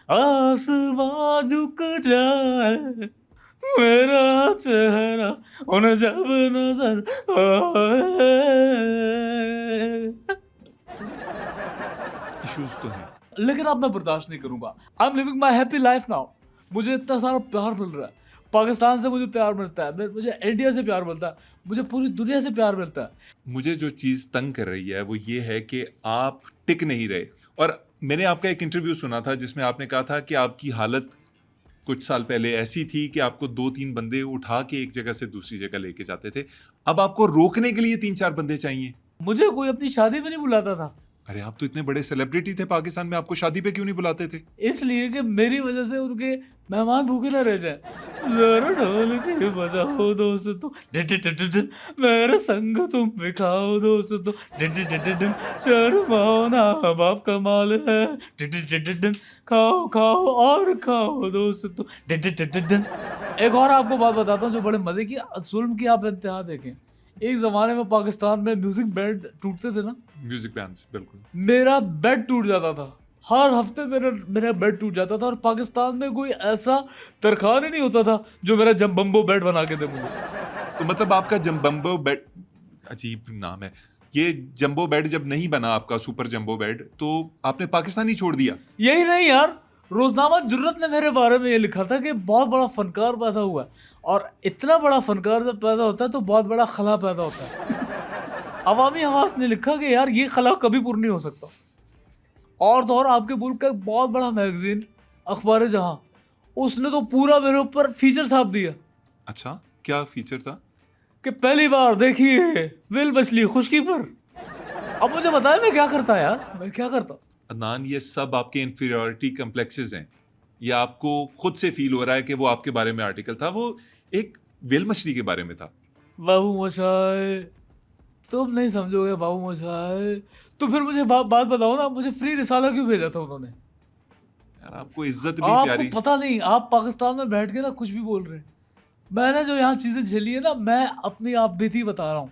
आसमां झुक जाए, मेरा चेहरा उन्हें जब नजर आए। इश्यूज तो हैं। लेकिन अब मैं बर्दाश्त नहीं करूंगा। I am living my happy life now. मुझे इतना सारा प्यार मिल रहा है, पाकिस्तान से मुझे प्यार मिलता है, मुझे इंडिया से प्यार मिलता है, मुझे पूरी दुनिया से प्यार मिलता है। मुझे जो चीज़ तंग कर रही है वो ये है कि आप टिक नहीं रहे। और मैंने आपका एक इंटरव्यू सुना था जिसमें आपने कहा था कि आपकी हालत कुछ साल पहले ऐसी थी कि आपको 2-3 बंदे उठा के एक जगह से दूसरी जगह लेके जाते थे। अब आपको रोकने के लिए 3-4 बंदे चाहिए। मुझे कोई अपनी शादी में नहीं बुलाता था। अरे आप तो इतने बड़े सेलिब्रिटी थे पाकिस्तान में, आपको शादी पे क्यों नहीं बुलाते थे? इसलिए कि मेरी वजह से उनके मेहमान भूखे ना रह जाए। जरा ढोल के बजाओ दोस्तों, डिन डिन डिन डिन, मेरे संग तुम भी खाओ दोस्तों, डिन डिन डिन डिन, शर्माओ ना बाप कमाल है, डिन डिन डिन डिन डिन, खाओ खाओ और खाओ दोस्तों, डिन डिन डिन डिन डिन। एक और आपको बात बताता हूँ जो बड़े मजे की, जुल्म की आप इंतहा देखें। एक जमाने में पाकिस्तान में म्यूजिक बैंड टूटते थे ना, म्यूजिक बैंड्स, बिल्कुल। मेरा बेड टूट जाता था। हर हफ्ते मेरा बेड टूट जाता था और पाकिस्तान में कोई ऐसा तरखान ही नहीं होता था जो मेरा जम्बम्बो बेड बना के दे मुझे। तो मतलब आपका जम्बो बेड, अजीब नाम है ये, जंबो बेड जब नहीं बना आपका सुपर जंबो बेड, तो आपने पाकिस्तान ही छोड़ दिया? यही नहीं यार, रोजनामा जुर्रत ने मेरे बारे में ये लिखा था कि बहुत बड़ा फनकार पैदा हुआ, और इतना बड़ा फनकार जब पैदा होता है तो बहुत बड़ा खला पैदा होता है। अवामी आवाज ने लिखा कि यार ये खला कभी पूर्ण नहीं हो सकता। और तो और आपके मुल्क का एक बहुत बड़ा मैगजीन अखबार जहां, उसने तो पूरा मेरे ऊपर फीचर छाप दिया। अच्छा, क्या फीचर था? कि पहली बार देखिए विल मछली खुशकी पर। अब मुझे बताया मैं क्या करता यार, मैं क्या करता? अदनान, ये सब आपके इन्फीरियरिटी कम्प्लेक्सेस हैं। ये आपको खुद से फील हो रहा है कि वो आपके बारे में आर्टिकल था, वो एक वेल मछली के बारे में था। बाबू मोशाय, तुम नहीं समझोगे बाबू मोशाय। तो फिर मुझे बात बताओ ना, मुझे फ्री रिसाला क्यों भेजा था उन्होंने? यार आपको इज्जत भी प्यारी। आपको पता नहीं, आप पाकिस्तान में बैठ के ना कुछ भी बोल रहे हैं। मैंने जो यहाँ चीज़ें झेली है ना, मैं अपनी आप बीती बता रहा हूँ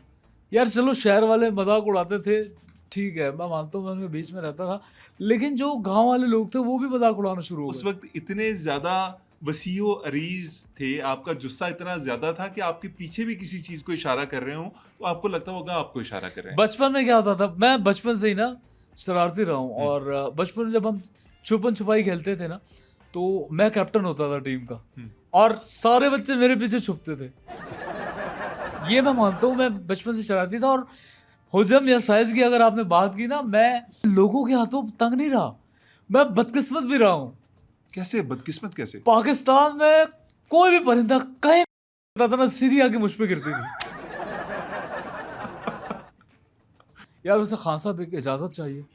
यार। चलो शहर वाले मजाक उड़ाते थे, ठीक है, मैं मानता हूँ, मैं उनके बीच में रहता था, लेकिन जो गांव वाले लोग थे वो भी मजाक उड़ाना शुरू हो उस गए। वक्त इतने ज्यादा वसीओ अरीज थे, आपका जुस्सा इतना ज्यादा था कि आपके पीछे भी किसी चीज को इशारा कर रहे हो तो आपको लगता होगा आपको इशारा कर रहे हैं। बचपन में क्या होता था, मैं बचपन से ही ना शरारती रहा हूँ, और बचपन में जब हम छुपन छुपाई खेलते थे ना, तो मैं कैप्टन होता था टीम का, और सारे बच्चे मेरे पीछे छुपते थे। ये मैं मानता हूँ, मैं बचपन से शरारती था। और हुजम या साइज की अगर आपने बात की ना, मैं लोगों के हाथों तंग नहीं रहा, मैं बदकिस्मत भी रहा हूँ। कैसे बदकिस्मत कैसे? पाकिस्तान में कोई भी परिंदा कहीं था ना, सीधी आके मुझ पे गिरती थी। यार वैसे खान साहब एक इजाज़त चाहिए।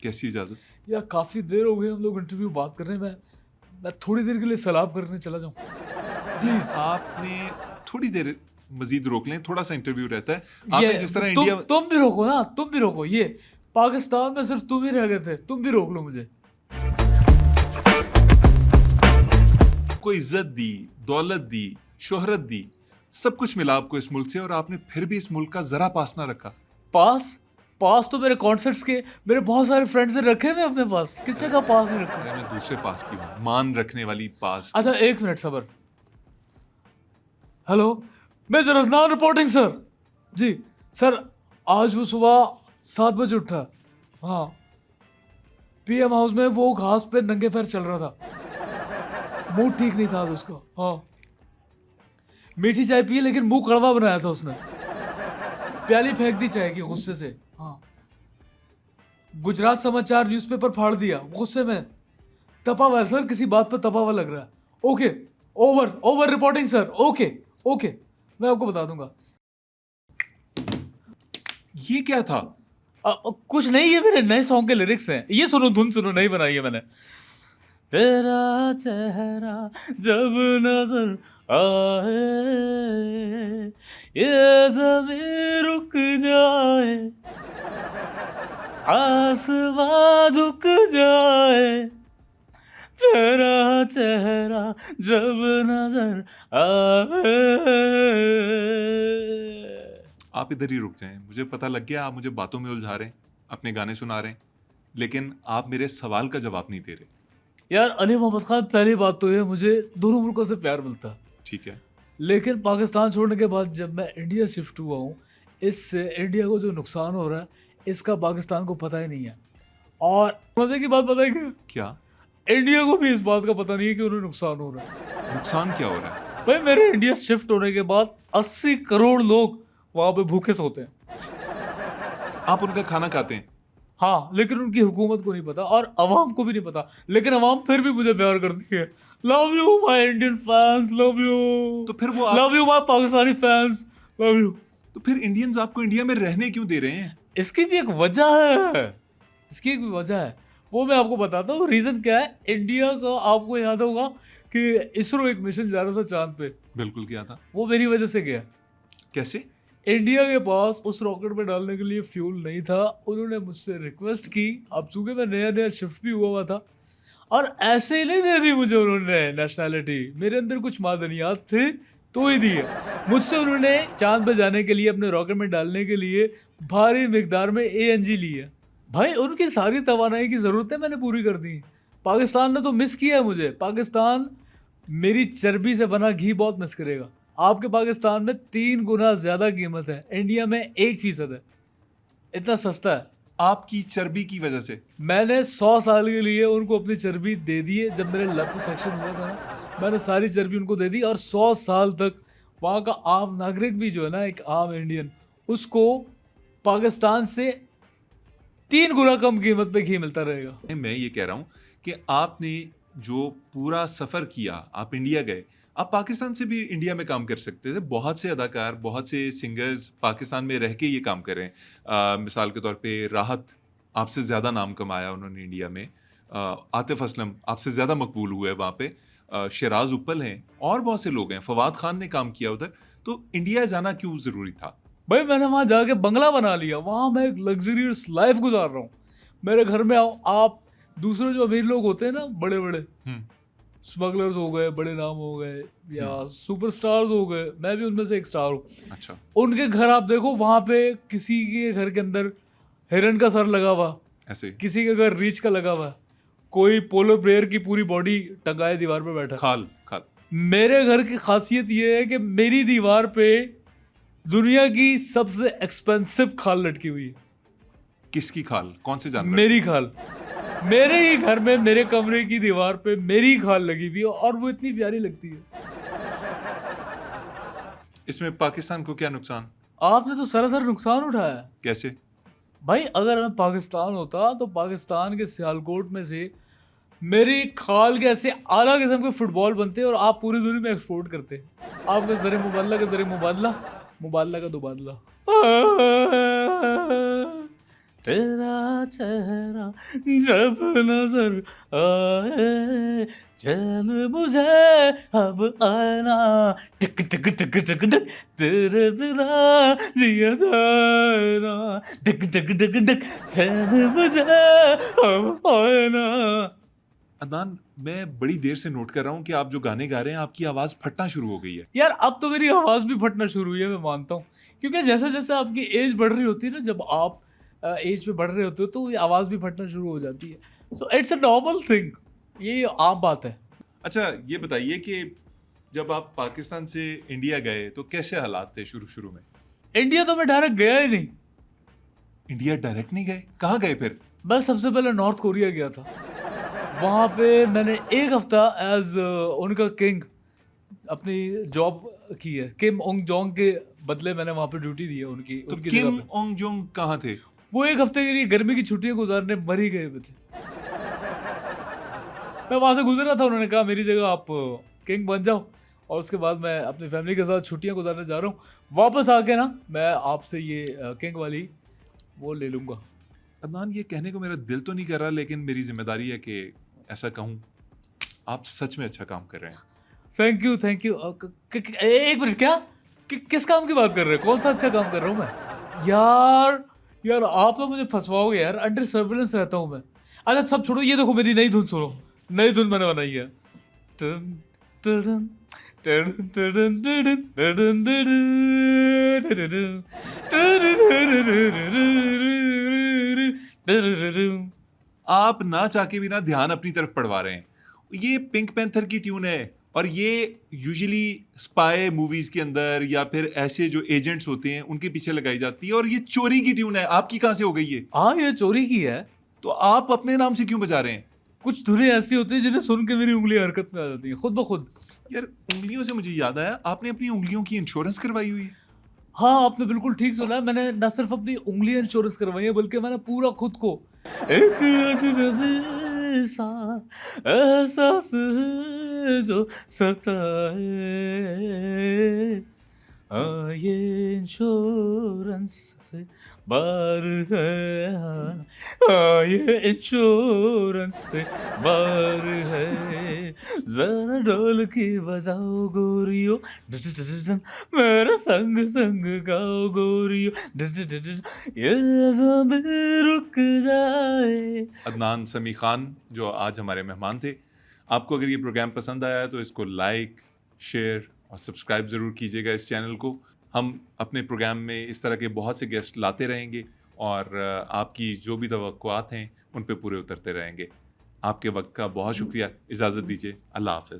कैसी इजाजत? यार काफ़ी देर हो गई हम लोग इंटरव्यू बात कर रहे हैं, मैं थोड़ी देर के लिए सलाब करने चला जाऊँ प्लीज। आपने थोड़ी देर मजीद रोक लें, थोड़ा सा इंटरव्यू रहता है। आपने जिस तरह इंडिया तुम भी रोको ना, तुम भी रोको। ये पाकिस्तान में सिर्फ तुम ही रह गए थे, तुम भी रोक लो मुझे। को इज्जत दी, दौलत दी, शोहरत दी, सब कुछ मिला आपको इस मुल्क से, और आपने फिर भी इस मुल्क का जरा पास ना रखा। पास तो मेरे कॉन्सर्ट्स के मेरे बहुत सारे फ्रेंड्स ने रखे हुए अपने पास। किसने कहा पास नहीं रखा? अरे मैं दूसरे पास की बात, मान रखने वाली पास। अच्छा एक मिनट सबर। Hello major Adnan reporting sir. जी सर, आज वो सुबह 7 बजे उठा। हाँ, पीएम हाउस में वो घास पे नंगे पैर चल रहा था। मूड ठीक नहीं था आज उसका। हाँ, मीठी चाय पी लेकिन मुंह कड़वा बनाया था उसने। प्याली फेंक दी चाय की गुस्से से। हाँ, गुजरात समाचार न्यूज़पेपर फाड़ दिया गुस्से में। तपा हुआ है सर, किसी बात पर तपा हुआ लग रहा है। Okay, over reporting sir. Okay मैं आपको बता दूंगा। ये क्या था? कुछ नहीं, ये मेरे नए सॉन्ग के लिरिक्स हैं। ये सुनो, धुन सुनो, नहीं बनाई है मैंने। तेरा चेहरा जब नजर आए, ये ज़मीं रुक जाए, आसमां झुक जाए, तेरा चेहरा जब नजर आए। आप इधर ही रुक जाएं, मुझे पता लग गया आप मुझे बातों में उलझा रहे हैं, अपने गाने सुना रहे हैं, लेकिन आप मेरे सवाल का जवाब नहीं दे रहे। यार अली मोहम्मद खान, पहली बात तो ये, मुझे दोनों मुल्कों से प्यार मिलता है, ठीक है, लेकिन पाकिस्तान छोड़ने के बाद जब मैं इंडिया शिफ्ट हुआ हूँ, इससे इंडिया को जो नुकसान हो रहा है इसका पाकिस्तान को पता ही नहीं है। और मजे की बात पता है क्या? क्या इंडिया को भी इस बात का पता नहीं है कि उन्हें नुकसान हो रहा है। नुकसान क्या हो रहा है? भाई मेरे इंडिया शिफ्ट होने के बाद 80 करोड़ लोग वहां पे भूखे सोते हैं। आप उनका खाना खाते हैं? हाँ, लेकिन उनकी हुकूमत को नहीं पता और अवाम को भी नहीं पता, लेकिन अवाम फिर भी मुझे प्यार करती है। Love you my Indian fans, love you. तो फिर वो love you my Pakistani fans, love you. तो फिर इंडियंस आपको इंडिया में रहने क्यों दे रहे हैं? इसकी भी एक वजह है, इसकी एक भी वजह है, वो मैं आपको बताता हूँ। रीजन क्या है? इंडिया का आपको याद होगा कि इसरो एक मिशन जा रहा था चांद पे। बिल्कुल किया था। वो मेरी वजह से गया। कैसे? इंडिया के पास उस रॉकेट में डालने के लिए फ्यूल नहीं था। उन्होंने मुझसे रिक्वेस्ट की। अब चूंकि मैं नया शिफ्ट भी हुआ था, और ऐसे ही नहीं दे दी मुझे उन्होंने नेशनैलिटी, मेरे अंदर कुछ मादनियात थे तो ही दी है। मुझसे उन्होंने चांद पे जाने के लिए, अपने रॉकेट में डालने के लिए भारी मिकदार में ANG ली है। भाई उनकी सारी तवानाई की ज़रूरतें मैंने पूरी कर दी। पाकिस्तान ने तो मिस किया है मुझे। पाकिस्तान मेरी चर्बी से बना घी बहुत मिस करेगा। आपके पाकिस्तान में 3 गुना ज़्यादा कीमत है, इंडिया में 1% है। इतना सस्ता है। आपकी चर्बी की वजह से? मैंने 100 साल के लिए उनको अपनी चर्बी दे दी है। जब मेरे लिपोसक्शन हुआ था ना, मैंने सारी चर्बी उनको दे दी, और 100 साल तक वहाँ का आम नागरिक भी जो है ना, एक आम इंडियन, उसको पाकिस्तान से 3 गुना कम कीमत पे घी मिलता रहेगा। मैं ये कह रहा हूँ कि आपने जो पूरा सफ़र किया, आप इंडिया गए, आप पाकिस्तान से भी इंडिया में काम कर सकते थे। बहुत से अदाकार, बहुत से सिंगर्स पाकिस्तान में रह के ये काम कर रहे हैं। मिसाल के तौर पे राहत, आपसे ज़्यादा नाम कमाया उन्होंने इंडिया में। आतिफ असलम आपसे ज़्यादा मकबूल हुए वहाँ पे। शराज उप्पल हैं, और बहुत से लोग हैं। फवाद खान ने काम किया उधर। तो इंडिया जाना क्यों ज़रूरी था? भाई मैंने वहाँ जाके बंगला बना लिया, वहाँ मैं एक लग्जरियस लाइफ गुजार रहा हूँ। मेरे घर में आओ आप, दूसरे जो अमीर लोग होते हैं ना, बड़े बड़े स्मगलर्स हो गए, बड़े नाम हो गए, या सुपरस्टार्स हो गए, मैं भी उनमें से एक स्टार हूँ। अच्छा। उनके घर आप देखो, वहाँ पे किसी के घर के अंदर हिरन का सर लगा हुआ, ऐसे किसी के घर रीछ का लगा हुआ, कोई पोलो प्लेयर की पूरी बॉडी टंगाए दीवार पे बैठा। खाल। मेरे घर की खासियत ये है कि मेरी दीवार पे दुनिया की सबसे एक्सपेंसिव खाल लटकी हुई है। किसकी खाल? कौन से जानवर? मेरी खाल। मेरे ही घर में, मेरे कमरे की दीवार पे मेरी खाल लगी हुई है, और वो इतनी प्यारी लगती है। इसमें पाकिस्तान को क्या नुकसान? आपने तो सरासर नुकसान उठाया है। कैसे? भाई अगर मैं पाकिस्तान होता तो पाकिस्तान के सियालकोट में से मेरी खाल के ऐसे आला किस्म के फुटबॉल बनते और आप पूरी दुनिया में एक्सपोर्ट करते। आपका ज़रे मुबादला का ज़रे मुबादला, मुबादला का दुबादला। तेरा चेहरा जब नजर आए, चैन मुझे अब आना, टिक टिक टिक टिक टिक, तेरे बिना जिया जाना, टिक टिक टिक टिक, चैन मुझे अब आना। अदनान, मैं बड़ी देर से नोट कर रहा हूँ कि आप जो गाने गा रहे हैं आपकी आवाज़ फटना शुरू हो गई है। यार अब तो मेरी आवाज़ भी फटना शुरू हुई है, मैं मानता हूँ, क्योंकि जैसे जैसे आपकी एज बढ़ रही होती है ना, जब आप एज पे बढ़ रहे होते हो तो ये आवाज़ भी फटना शुरू हो जाती है। So it's a normal thing, ये आम बात है। अच्छा, ये बताइए कि जब आप पाकिस्तान से इंडिया गए तो कैसे हालात थे शुरू शुरू में? इंडिया तो मैं डायरेक्ट गया ही नहीं। इंडिया डायरेक्ट नहीं गए, कहाँ गए फिर? मैं सबसे पहले नॉर्थ कोरिया गया था। वहाँ पे मैंने एक हफ्ता एज उनका किंग अपनी जॉब की है। किम ओंग जोंग के बदले मैंने वहाँ पे ड्यूटी दी है उनकी तो उनकी किम जगह पे। ओंग जोंग कहाँ थे? वो एक हफ्ते के लिए गर्मी की छुट्टियां गुजारने मर ही गए हुए थे। मैं वहां से गुजर रहा था, उन्होंने कहा मेरी जगह आप किंग बन जाओ, और उसके बाद मैं अपनी फैमिली के साथ छुट्टियां गुजारने जा रहा हूँ। वापस आके ना मैं आपसे ये किंग वाली वो ले लूंगा। अदनान, ये कहने को मेरा दिल तो नहीं कर रहा, लेकिन मेरी जिम्मेदारी है कि ऐसा कहूँ। आप सच में अच्छा काम कर रहे हैं। Thank you thank you. एक मिनट, क्या किस काम की बात कर रहे हैं? कौन सा अच्छा काम कर रहा हूँ मैं? यार यार आप तो मुझे फंसवाओगे यार, अंडर सर्विलेंस रहता हूँ मैं। अच्छा सब छोड़ो, ये देखो मेरी नई धुन सुनो। नई धुन मैंने बनाई है। टन टन टन टन टन टन टन। आप ना चाह के भी ना ध्यान अपनी तरफ पड़वा रहे हैं। ये पिंक पैंथर की ट्यून है, और ये यूजुअली स्पाई मूवीज के अंदर या फिर ऐसे जो एजेंट्स होते हैं उनके पीछे लगाई जाती है, और ये चोरी की ट्यून है। आपकी कहाँ से हो गई ये? हाँ ये चोरी की है। तो आप अपने नाम से क्यों बजा रहे हैं? कुछ धुनें ऐसी होती है जिन्हें सुन के मेरी उंगली हरकत में आ जाती है खुद ब खुद। यार, उंगलियों से मुझे याद आया, आपने अपनी उंगलियों की इंश्योरेंस करवाई हुई है? हाँ आपने बिल्कुल ठीक सुना है, मैंने न सिर्फ अपनी उंगलियां इंश्योरेंस करवाई है, बल्कि मैंने पूरा खुद को। एक अजनबी सा एहसास है जो सताए, हाँ ये इंश्योरेंस से बार है, हाँ ये इंश्योरेंस से बार है। जरा ढोल की बजाओ गोरियो, मेरा संग संग गाओ गोरियो, ये ज़मीं रुक जाए। अदनान समी खान, जो आज हमारे मेहमान थे। आपको अगर ये प्रोग्राम पसंद आया तो इसको लाइक, शेयर और सब्सक्राइब ज़रूर कीजिएगा इस चैनल को। हम अपने प्रोग्राम में इस तरह के बहुत से गेस्ट लाते रहेंगे, और आपकी जो भी तवक्कुआत हैं उन पे पूरे उतरते रहेंगे। आपके वक्त का बहुत शुक्रिया। इजाज़त दीजिए। अल्लाह हाफ़िज़।